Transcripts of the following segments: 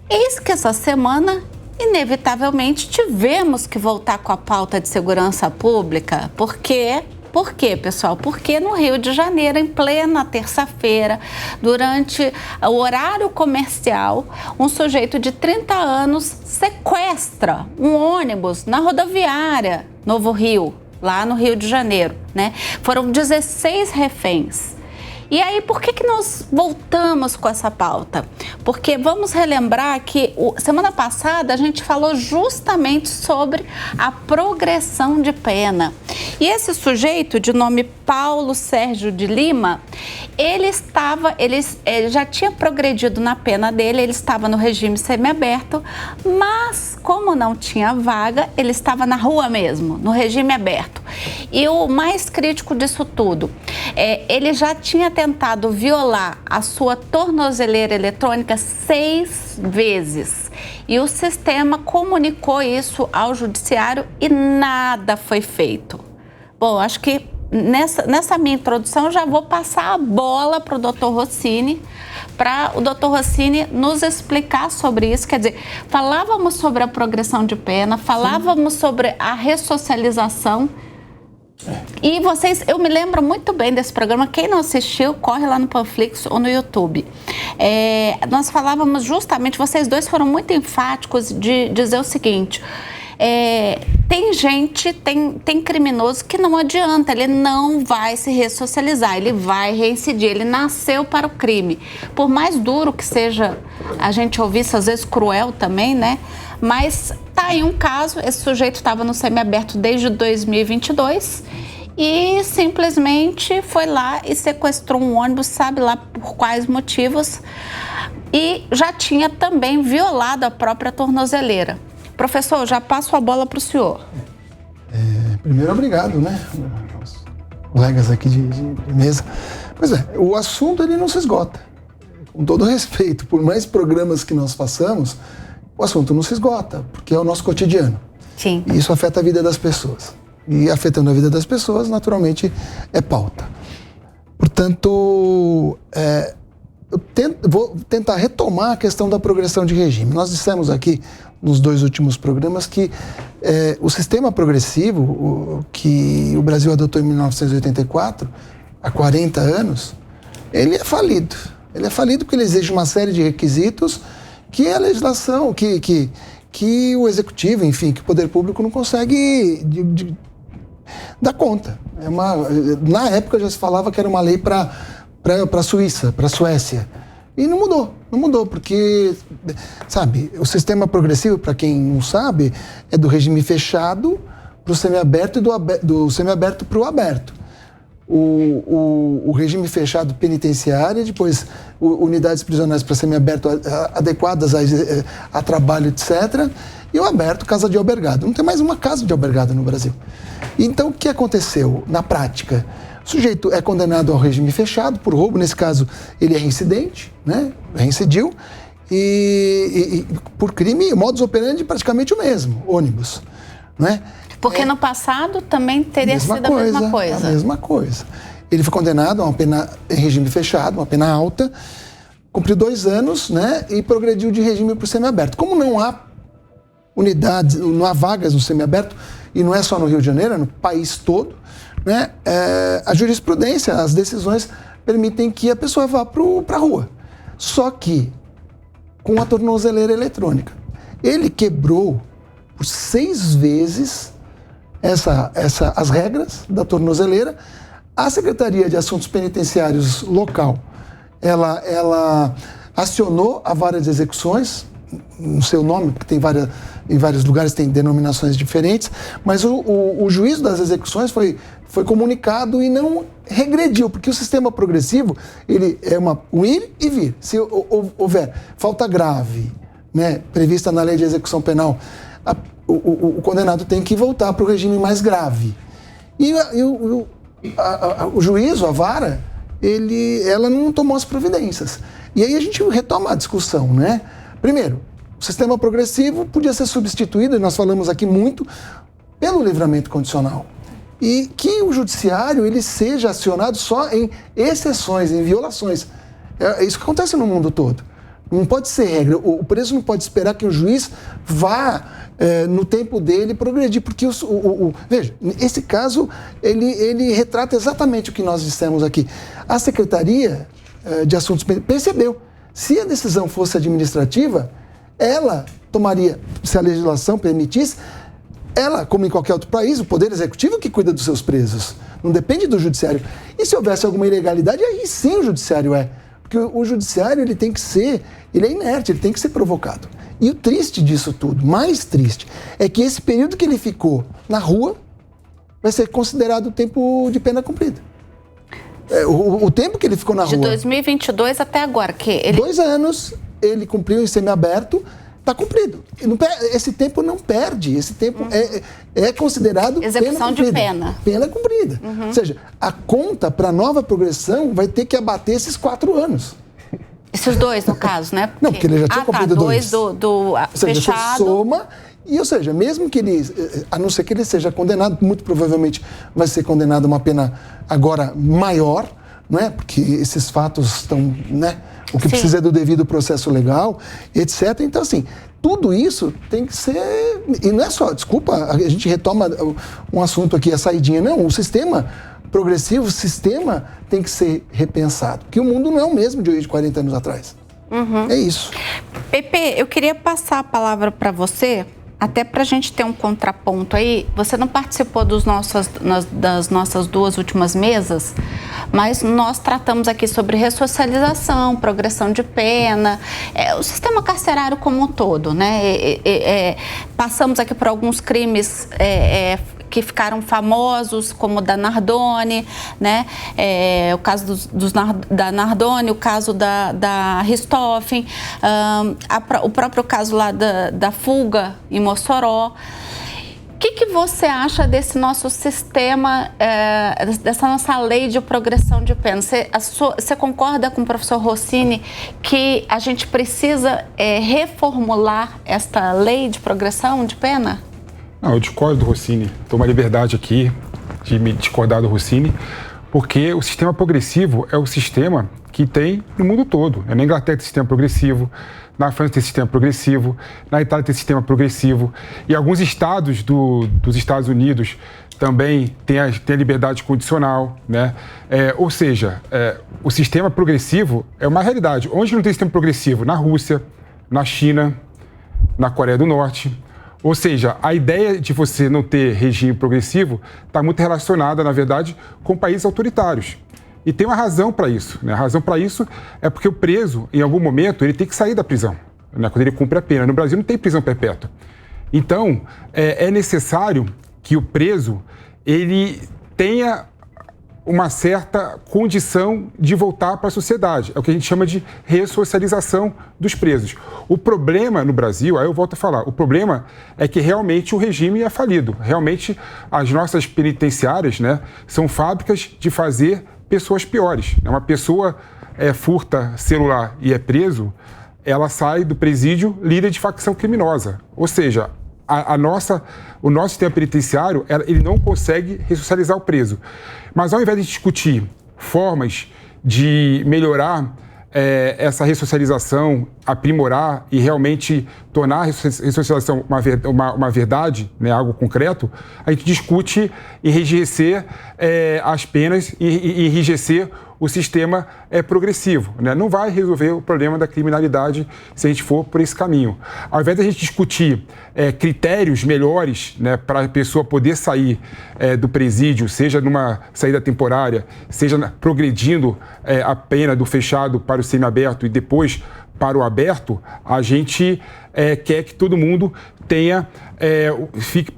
Eis que essa semana, inevitavelmente, tivemos que voltar com a pauta de segurança pública. Por quê? Por quê, pessoal? Porque no Rio de Janeiro, em plena terça-feira, durante o horário comercial, um sujeito de 30 anos sequestra um ônibus na rodoviária Novo Rio, lá no Rio de Janeiro, né? Foram 16 reféns. E aí, por que nós voltamos com essa pauta? Porque vamos relembrar que semana passada a gente falou justamente sobre a progressão de pena. E esse sujeito, de nome Paulo Sérgio de Lima, ele já tinha progredido na pena dele, ele estava no regime semiaberto, mas como não tinha vaga, ele estava na rua mesmo, no regime aberto. E o mais crítico disso tudo, ele já tinha tentado violar a sua tornozeleira eletrônica 6 vezes. E o sistema comunicou isso ao judiciário e nada foi feito. Bom, acho que nessa minha introdução eu já vou passar a bola para o Dr. Rossini, para o Dr. Rossini nos explicar sobre isso. Quer dizer, falávamos sobre a progressão de pena, falávamos sobre a ressocialização. E eu me lembro muito bem desse programa. Quem não assistiu, corre lá no Panflix ou no YouTube. Nós falávamos justamente, vocês dois foram muito enfáticos de dizer o seguinte: tem criminoso que não adianta, ele não vai se ressocializar, ele vai reincidir, ele nasceu para o crime. Por mais duro que seja a gente ouvir isso, às vezes cruel também, né? Mas tá aí um caso, esse sujeito estava no semiaberto desde 2022 e simplesmente foi lá e sequestrou um ônibus, sabe lá por quais motivos, e já tinha também violado a própria tornozeleira. Professor, já passo a bola para o senhor. Primeiro, obrigado, né, aos colegas aqui de mesa. Pois é, o assunto ele não se esgota. Com todo respeito, por mais programas que nós façamos, o assunto não se esgota, porque é o nosso cotidiano. Sim. E isso afeta a vida das pessoas. E afetando a vida das pessoas, naturalmente, é pauta. Portanto, vou tentar retomar a questão da progressão de regime. Nós dissemos aqui, nos 2 últimos programas, que o sistema progressivo que o Brasil adotou em 1984, há 40 anos, ele é falido. Ele é falido porque ele exige uma série de requisitos que a legislação, que o executivo, enfim, que o poder público não consegue dar conta. Na época já se falava que era uma lei para a Suíça, para a Suécia. E não mudou, porque, sabe, o sistema progressivo, para quem não sabe, é do regime fechado para o semiaberto e do semiaberto para o aberto. O regime fechado penitenciário, depois unidades prisionais para semiaberto adequadas a trabalho, etc. E o aberto, casa de albergado. Não tem mais uma casa de albergado no Brasil. Então, o que aconteceu na prática? O sujeito é condenado ao regime fechado por roubo, nesse caso ele é reincidente, né? Reincidiu, e por crime, o modus operandi praticamente o mesmo, ônibus, né? Porque no passado também teria sido a mesma coisa. A mesma coisa. Ele foi condenado a uma pena em regime fechado, uma pena alta, cumpriu 2 anos, né? E progrediu de regime para o semiaberto. Como não há unidades, não há vagas no semiaberto, e não é só no Rio de Janeiro, é no país todo, né? A jurisprudência, as decisões permitem que a pessoa vá para a rua. Só que com a tornozeleira eletrônica. Ele quebrou por 6 vezes as regras da tornozeleira. A Secretaria de Assuntos Penitenciários local, ela acionou a vara de execuções, no seu nome, porque em vários lugares tem denominações diferentes, mas o juízo das execuções foi comunicado e não regrediu, porque o sistema progressivo, ele é um ir e vir. Se houver falta grave, né, prevista na lei de execução penal, o condenado tem que voltar para o regime mais grave. E o juízo, a vara, ela não tomou as providências. E aí a gente retoma a discussão, né? Primeiro, o sistema progressivo podia ser substituído, e nós falamos aqui muito, pelo livramento condicional. E que o judiciário ele seja acionado só em exceções, em violações. É isso que acontece no mundo todo. Não pode ser regra. O preso não pode esperar que o juiz vá, no tempo dele, progredir. Porque, veja, esse caso, ele retrata exatamente o que nós dissemos aqui. A Secretaria de Assuntos percebeu. Se a decisão fosse administrativa, ela tomaria, se a legislação permitisse, ela, como em qualquer outro país, o Poder Executivo que cuida dos seus presos. Não depende do Judiciário. E se houvesse alguma ilegalidade, aí sim o Judiciário é. Porque o Judiciário, ele é inerte, ele tem que ser provocado. E o triste disso tudo, mais triste, é que esse período que ele ficou na rua vai ser considerado tempo de pena cumprida. O tempo que ele ficou na rua... De 2022 até agora, que ele... 2 anos, ele cumpriu em semiaberto, está cumprido. Esse tempo não perde, esse tempo é considerado execução de pena. Pena cumprida. Ou seja, a conta para a nova progressão vai ter que abater esses 4 anos. Esses 2, no caso, né? Não, porque ele já tinha cumprido 2. Do seja, fechado. Você soma, ou seja, mesmo que ele, a não ser que ele seja condenado, muito provavelmente vai ser condenado a uma pena agora maior, não é? Porque esses fatos estão, né? O que precisa é do devido processo legal, etc. Então, assim, tudo isso tem que ser... E não é só, desculpa, a gente retoma um assunto aqui, a saidinha. Não, o sistema progressivo, o sistema tem que ser repensado. Porque o mundo não é o mesmo de 40 anos atrás. É isso. Pepe, eu queria passar a palavra para você, até para a gente ter um contraponto aí. Você não participou das nossas 2 últimas mesas, mas nós tratamos aqui sobre ressocialização, progressão de pena, o sistema carcerário como um todo, né? Passamos aqui por alguns crimes que ficaram famosos, como o da Nardone, né? O caso da Nardone, o caso da Richthofen, o próprio caso lá da fuga em Mossoró. O que você acha desse nosso sistema, dessa nossa lei de progressão de pena? Você concorda com o professor Rossini que a gente precisa reformular esta lei de progressão de pena? Não, eu discordo do Rossini. Tomo a liberdade aqui de me discordar do Rossini, porque o sistema progressivo é o sistema que tem no mundo todo. Na Inglaterra tem sistema progressivo, na França tem sistema progressivo, na Itália tem sistema progressivo, e alguns estados dos Estados Unidos também tem a liberdade condicional, né? Ou seja, o sistema progressivo é uma realidade. Onde não tem sistema progressivo? Na Rússia, na China, na Coreia do Norte. Ou seja, a ideia de você não ter regime progressivo está muito relacionada, na verdade, com países autoritários. E tem uma razão para isso, né? A razão para isso é porque o preso, em algum momento, ele tem que sair da prisão, né? Quando ele cumpre a pena. No Brasil não tem prisão perpétua. Então, é necessário que o preso ele tenha uma certa condição de voltar para a sociedade. É o que a gente chama de ressocialização dos presos. O problema no Brasil, aí eu volto a falar, o problema é que realmente o regime é falido. Realmente as nossas penitenciárias, né, são fábricas de fazer pessoas piores. Uma pessoa furta celular e é preso, ela sai do presídio líder de facção criminosa. Ou seja, o nosso sistema penitenciário, ele não consegue ressocializar o preso. Mas ao invés de discutir formas de melhorar essa ressocialização, aprimorar e realmente tornar a ressocialização uma verdade, né, algo concreto, a gente discute enrijecer as penas e enrijecer o sistema progressivo, né? Não vai resolver o problema da criminalidade se a gente for por esse caminho. Ao invés de a gente discutir critérios melhores, né, para a pessoa poder sair do presídio, seja numa saída temporária, seja progredindo a pena do fechado para o semiaberto e depois para o aberto, a gente quer que todo mundo tenha,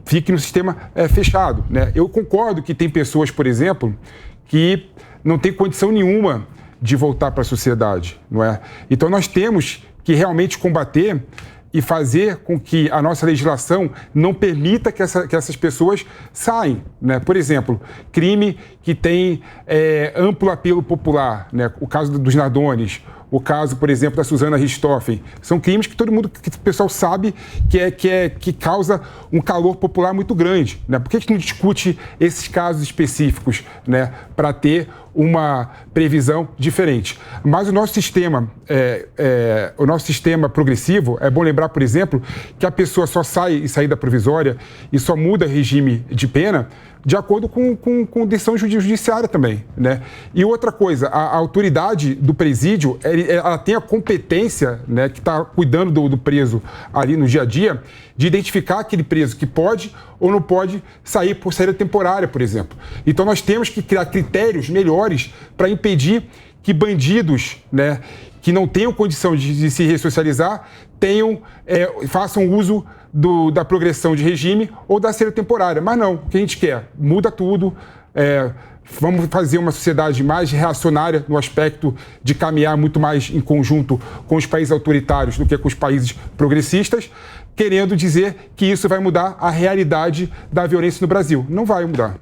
fique no sistema fechado, né? Eu concordo que tem pessoas, por exemplo, que não tem condição nenhuma de voltar para a sociedade, não é? Então nós temos que realmente combater e fazer com que a nossa legislação não permita que essas pessoas saiam, né? Por exemplo, crime que tem amplo apelo popular, né? O caso dos Nardones, o caso, por exemplo, da Susana Richthofen, são crimes que todo mundo, que o pessoal sabe que causa um calor popular muito grande, né? Por que a gente não discute esses casos específicos, né? Para ter uma previsão diferente. Mas o nosso sistema progressivo, é bom lembrar, por exemplo, que a pessoa só sai em saída provisória e só muda regime de pena de acordo com decisão judiciária também, né? E outra coisa, a autoridade do presídio, ela tem a competência, né, que está cuidando do preso ali no dia a dia, de identificar aquele preso que pode ou não pode sair por saída temporária, por exemplo. Então nós temos que criar critérios melhores para impedir que bandidos, né, que não tenham condição de se ressocializar, façam uso da progressão de regime ou da saída temporária. Mas não, o que a gente quer? Muda tudo, vamos fazer uma sociedade mais reacionária no aspecto de caminhar muito mais em conjunto com os países autoritários do que com os países progressistas, querendo dizer que isso vai mudar a realidade da violência no Brasil. Não vai mudar.